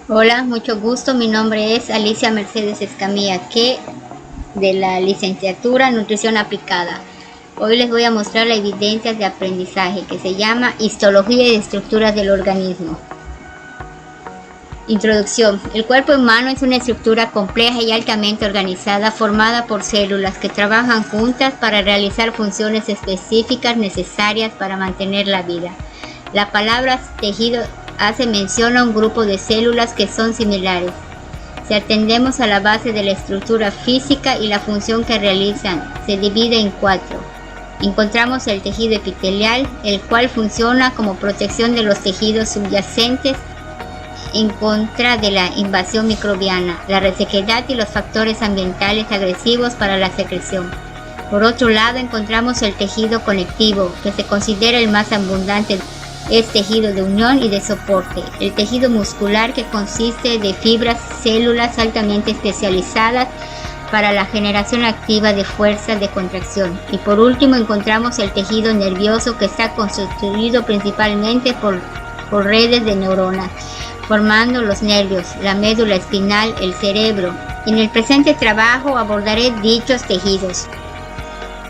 Hola, mucho gusto. Mi nombre es Alicia Mercedes Escamilla, que de la licenciatura en Nutrición Aplicada. Hoy les voy a mostrar las evidencias de aprendizaje que se llama Histología y Estructuras del Organismo. Introducción. El cuerpo humano es una estructura compleja y altamente organizada formada por células que trabajan juntas para realizar funciones específicas necesarias para mantener la vida. La palabra tejido hace mención a un grupo de células que son similares. Si atendemos a la base de la estructura física y la función que realizan, se divide en 4. Encontramos el tejido epitelial, el cual funciona como protección de los tejidos subyacentes en contra de la invasión microbiana, la resequedad y los factores ambientales agresivos para la secreción. Por otro lado, encontramos el tejido conectivo, que se considera el más abundante. Es tejido de unión y de soporte. El tejido muscular, que consiste de fibras, células altamente especializadas para la generación activa de fuerzas de contracción. Y por último encontramos el tejido nervioso, que está constituido principalmente por redes de neuronas, formando los nervios, la médula espinal, el cerebro. En el presente trabajo abordaré dichos tejidos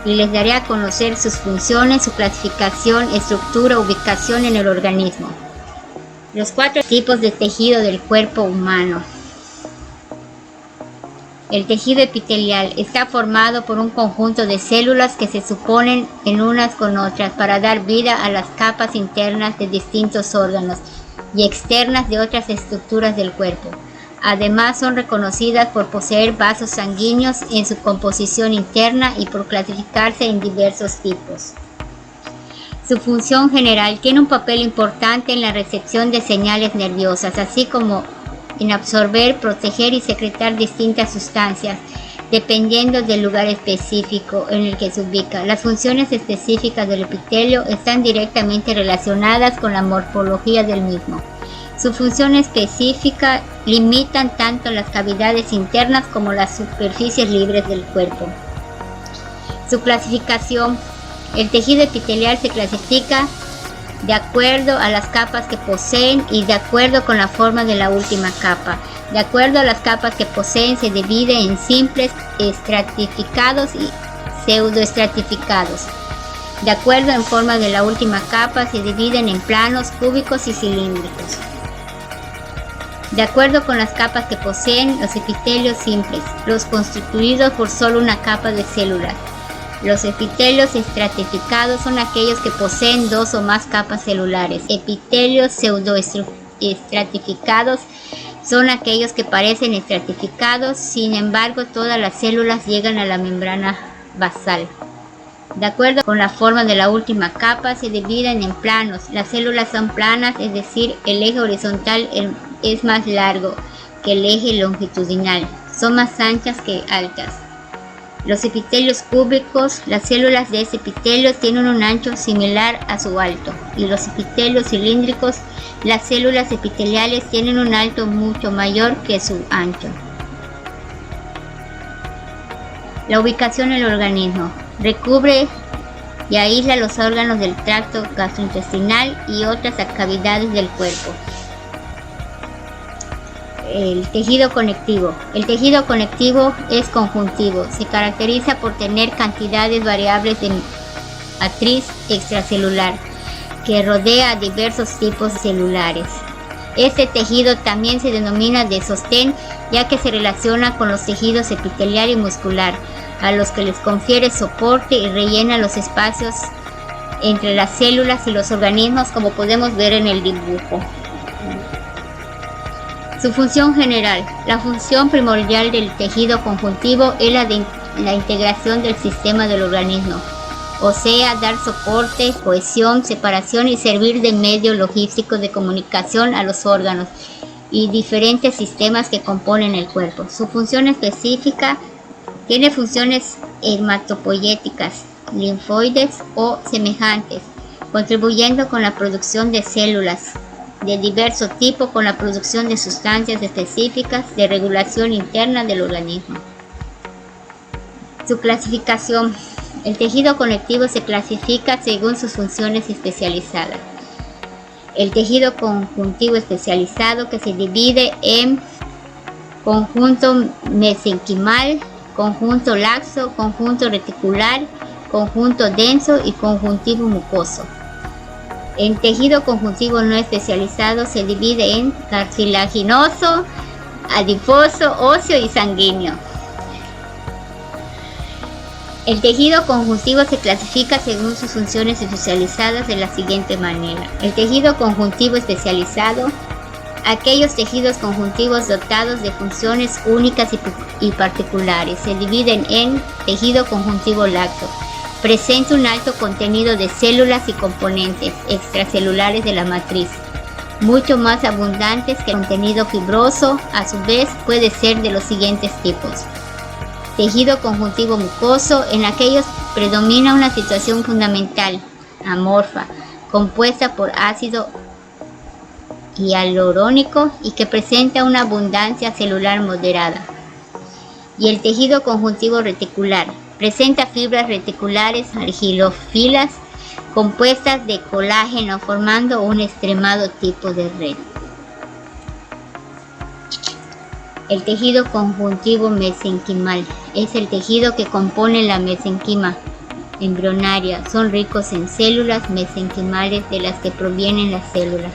y les daré a conocer sus funciones, su clasificación, estructura, ubicación en el organismo. Los 4 tipos de tejido del cuerpo humano. El tejido epitelial está formado por un conjunto de células que se superponen en unas con otras para dar vida a las capas internas de distintos órganos y externas de otras estructuras del cuerpo. Además, son reconocidas por poseer vasos sanguíneos en su composición interna y por clasificarse en diversos tipos. Su función general tiene un papel importante en la recepción de señales nerviosas, así como en absorber, proteger y secretar distintas sustancias, dependiendo del lugar específico en el que se ubica. Las funciones específicas del epitelio están directamente relacionadas con la morfología del mismo. Su función específica limitan tanto las cavidades internas como las superficies libres del cuerpo. Su clasificación. El tejido epitelial se clasifica de acuerdo a las capas que poseen y de acuerdo con la forma de la última capa. De acuerdo a las capas que poseen, se divide en simples, estratificados y pseudoestratificados. De acuerdo en forma de la última capa, se dividen en planos, cúbicos y cilíndricos. De acuerdo con las capas que poseen, los epitelios simples, los constituidos por solo una capa de células. Los epitelios estratificados son aquellos que poseen 2 o más capas celulares. Epitelios pseudoestratificados son aquellos que parecen estratificados, sin embargo todas las células llegan a la membrana basal. De acuerdo con la forma de la última capa, se dividen en planos. Las células son planas, es decir, el eje horizontal es más largo que el eje longitudinal. Son más anchas que altas. Los epitelios cúbicos, las células de ese epitelio tienen un ancho similar a su alto. Y los epitelios cilíndricos, las células epiteliales tienen un alto mucho mayor que su ancho. La ubicación en el organismo. Recubre y aísla los órganos del tracto gastrointestinal y otras cavidades del cuerpo. El tejido conectivo. El tejido conectivo es conjuntivo. Se caracteriza por tener cantidades variables de matriz extracelular que rodea a diversos tipos celulares. Este tejido también se denomina de sostén, ya que se relaciona con los tejidos epitelial y muscular, a los que les confiere soporte y rellena los espacios entre las células y los organismos, como podemos ver en el dibujo. Su función general. La función primordial del tejido conjuntivo es la de la integración del sistema del organismo, o sea, dar soporte, cohesión, separación y servir de medio logístico de comunicación a los órganos y diferentes sistemas que componen el cuerpo. Su función específica tiene funciones hematopoyéticas, linfoides o semejantes, contribuyendo con la producción de células de diverso tipo, con la producción de sustancias específicas de regulación interna del organismo. Su clasificación. El tejido conectivo se clasifica según sus funciones especializadas. El tejido conjuntivo especializado, que se divide en conjunto mesenquimal, conjunto laxo, conjunto reticular, conjunto denso y conjuntivo mucoso. El tejido conjuntivo no especializado se divide en cartilaginoso, adiposo, óseo y sanguíneo. El tejido conjuntivo se clasifica según sus funciones especializadas de la siguiente manera. El tejido conjuntivo especializado: aquellos tejidos conjuntivos dotados de funciones únicas y particulares. Se dividen en tejido conjuntivo laxo. Presenta un alto contenido de células y componentes extracelulares de la matriz, mucho más abundantes que el contenido fibroso. A su vez, puede ser de los siguientes tipos. Tejido conjuntivo mucoso: en aquellos predomina una situación fundamental, amorfa, compuesta por ácido hialurónico y que presenta una abundancia celular moderada. Y el tejido conjuntivo reticular: presenta fibras reticulares argilófilas compuestas de colágeno, formando un extremado tipo de red. El tejido conjuntivo mesenquimal es el tejido que compone la mesenquima embrionaria. Son ricos en células mesenquimales de las que provienen las células.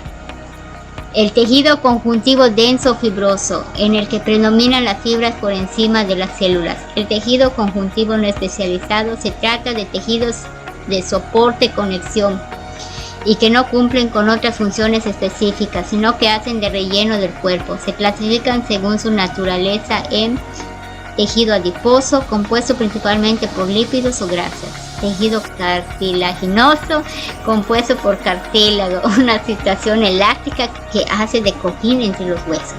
El tejido conjuntivo denso fibroso, en el que predominan las fibras por encima de las células. El tejido conjuntivo no especializado: se trata de tejidos de soporte, conexión, y que no cumplen con otras funciones específicas, sino que hacen de relleno del cuerpo. Se clasifican según su naturaleza en tejido adiposo, compuesto principalmente por lípidos o grasas. Tejido cartilaginoso, compuesto por cartílago, una situación elástica que hace de cojín entre los huesos.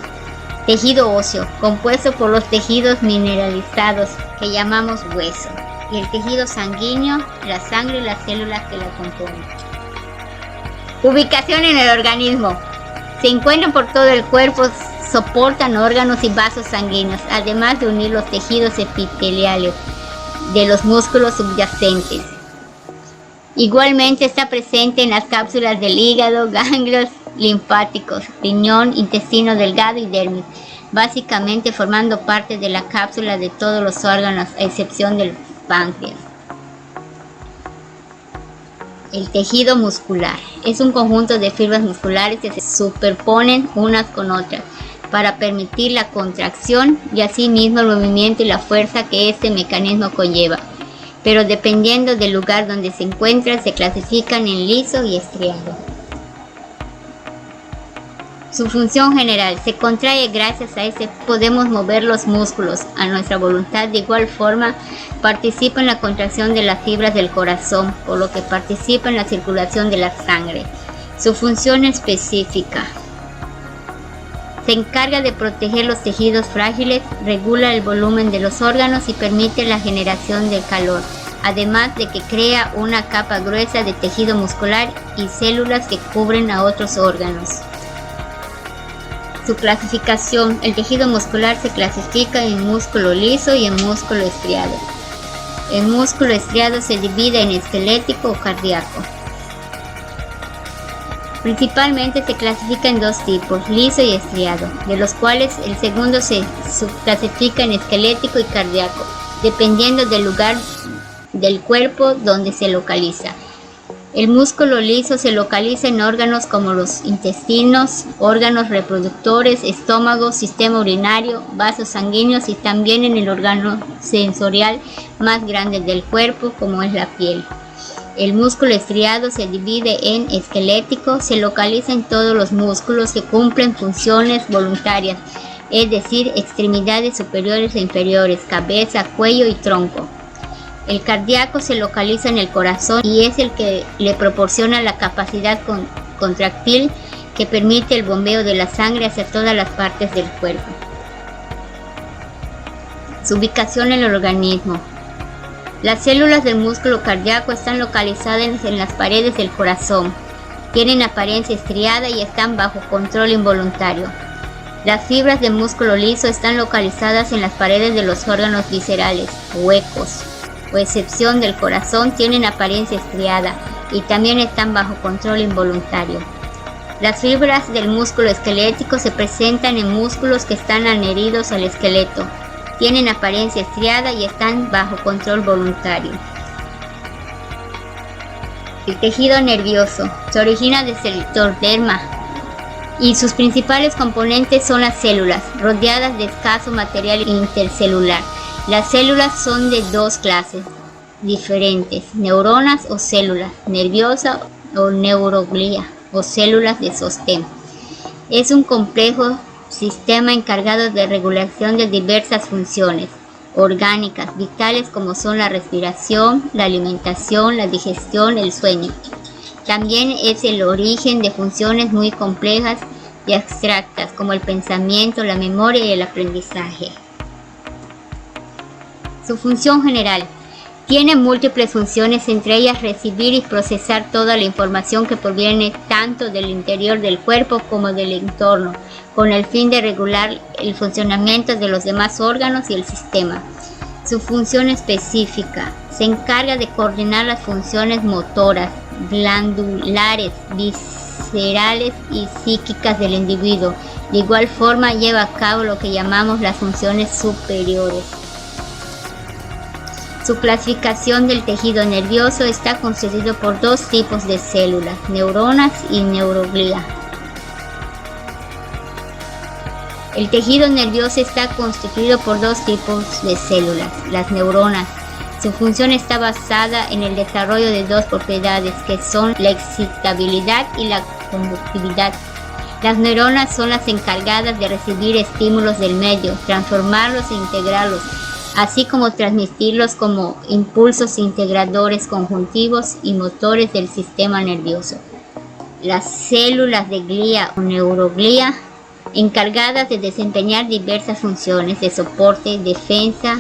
Tejido óseo, compuesto por los tejidos mineralizados que llamamos hueso. Y el tejido sanguíneo: la sangre y las células que la componen. Ubicación en el organismo: se encuentran por todo el cuerpo, soportan órganos y vasos sanguíneos, además de unir los tejidos epiteliales de los músculos subyacentes. Igualmente está presente en las cápsulas del hígado, ganglios linfáticos, riñón, intestino delgado y dermis, básicamente formando parte de la cápsula de todos los órganos, a excepción del páncreas. El tejido muscular es un conjunto de fibras musculares que se superponen unas con otras para permitir la contracción y asimismo el movimiento y la fuerza que este mecanismo conlleva, pero dependiendo del lugar donde se encuentran, se clasifican en liso y estriado. Su función general: se contrae gracias a este podemos mover los músculos a nuestra voluntad. De igual forma, participa en la contracción de las fibras del corazón, por lo que participa en la circulación de la sangre. Su función específica: se encarga de proteger los tejidos frágiles, regula el volumen de los órganos y permite la generación del calor, además de que crea una capa gruesa de tejido muscular y células que cubren a otros órganos. Su clasificación: el tejido muscular se clasifica en músculo liso y en músculo estriado. El músculo estriado se divide en esquelético o cardíaco. Principalmente se clasifica en dos tipos, liso y estriado, de los cuales el segundo se subclasifica en esquelético y cardíaco, dependiendo del lugar del cuerpo donde se localiza. El músculo liso se localiza en órganos como los intestinos, órganos reproductores, estómago, sistema urinario, vasos sanguíneos y también en el órgano sensorial más grande del cuerpo, como es la piel. El músculo estriado se divide en esquelético, se localiza en todos los músculos que cumplen funciones voluntarias, es decir, extremidades superiores e inferiores, cabeza, cuello y tronco. El cardíaco se localiza en el corazón y es el que le proporciona la capacidad contractil que permite el bombeo de la sangre hacia todas las partes del cuerpo. Su ubicación en el organismo: las células del músculo cardíaco están localizadas en las paredes del corazón, tienen apariencia estriada y están bajo control involuntario. Las fibras del músculo liso están localizadas en las paredes de los órganos viscerales, huecos, o excepción del corazón, tienen apariencia estriada y también están bajo control involuntario. Las fibras del músculo esquelético se presentan en músculos que están adheridos al esqueleto, tienen apariencia estriada y están bajo control voluntario. El tejido nervioso se origina desde el ectoderma y sus principales componentes son las células, rodeadas de escaso material intercelular. Las células son de dos clases diferentes: neuronas o células nerviosas o neuroglía o células de sostén. Es un complejo sistema encargado de regulación de diversas funciones orgánicas vitales como son la respiración, la alimentación, la digestión, el sueño. También es el origen de funciones muy complejas y abstractas como el pensamiento, la memoria y el aprendizaje. Su función general: tiene múltiples funciones, entre ellas recibir y procesar toda la información que proviene tanto del interior del cuerpo como del entorno, con el fin de regular el funcionamiento de los demás órganos y el sistema. Su función específica: se encarga de coordinar las funciones motoras, glandulares, viscerales y psíquicas del individuo. De igual forma lleva a cabo lo que llamamos las funciones superiores. Su clasificación del tejido nervioso está constituido por dos tipos de células: neuronas y neuroglía. El tejido nervioso está constituido por dos tipos de células: las neuronas. Su función está basada en el desarrollo de dos propiedades, que son la excitabilidad y la conductividad. Las neuronas son las encargadas de recibir estímulos del medio, transformarlos e integrarlos, así como transmitirlos como impulsos integradores conjuntivos y motores del sistema nervioso. Las células de glía o neuroglía, encargadas de desempeñar diversas funciones de soporte, defensa,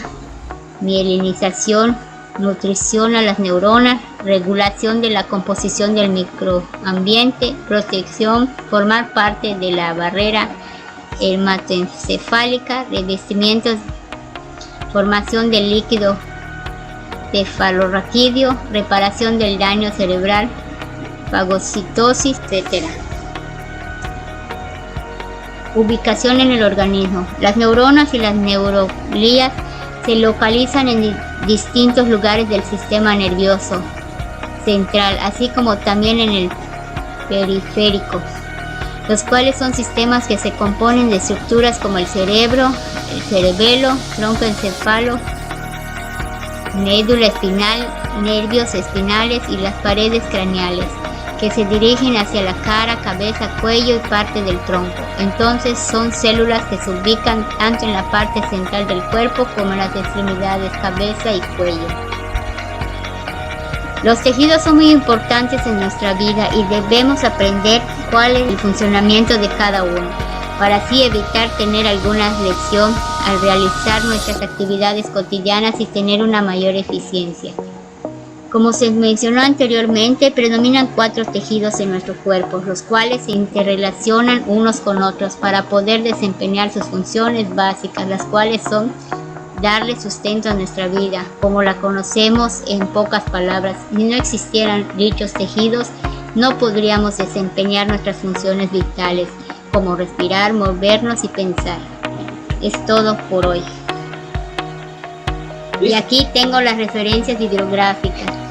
mielinización, nutrición a las neuronas, regulación de la composición del microambiente, protección, formar parte de la barrera hematoencefálica, revestimientos, formación del líquido cefalorraquídeo, reparación del daño cerebral, fagocitosis, etc. Ubicación en el organismo. Las neuronas y las neuroglías se localizan en distintos lugares del sistema nervioso central, así como también en el periférico, los cuales son sistemas que se componen de estructuras como el cerebro, el cerebelo, tronco encefalo, médula espinal, nervios espinales y las paredes craneales, que se dirigen hacia la cara, cabeza, cuello y parte del tronco. Entonces son células que se ubican tanto en la parte central del cuerpo como en las extremidades, cabeza y cuello. Los tejidos son muy importantes en nuestra vida y debemos aprender cuál es el funcionamiento de cada uno, para así evitar tener alguna lesión al realizar nuestras actividades cotidianas y tener una mayor eficiencia. Como se mencionó anteriormente, predominan 4 tejidos en nuestro cuerpo, los cuales se interrelacionan unos con otros para poder desempeñar sus funciones básicas, las cuales son darle sustento a nuestra vida, como la conocemos. En pocas palabras, si no existieran dichos tejidos, no podríamos desempeñar nuestras funciones vitales, como respirar, movernos y pensar. Es todo por hoy. Y aquí tengo las referencias bibliográficas.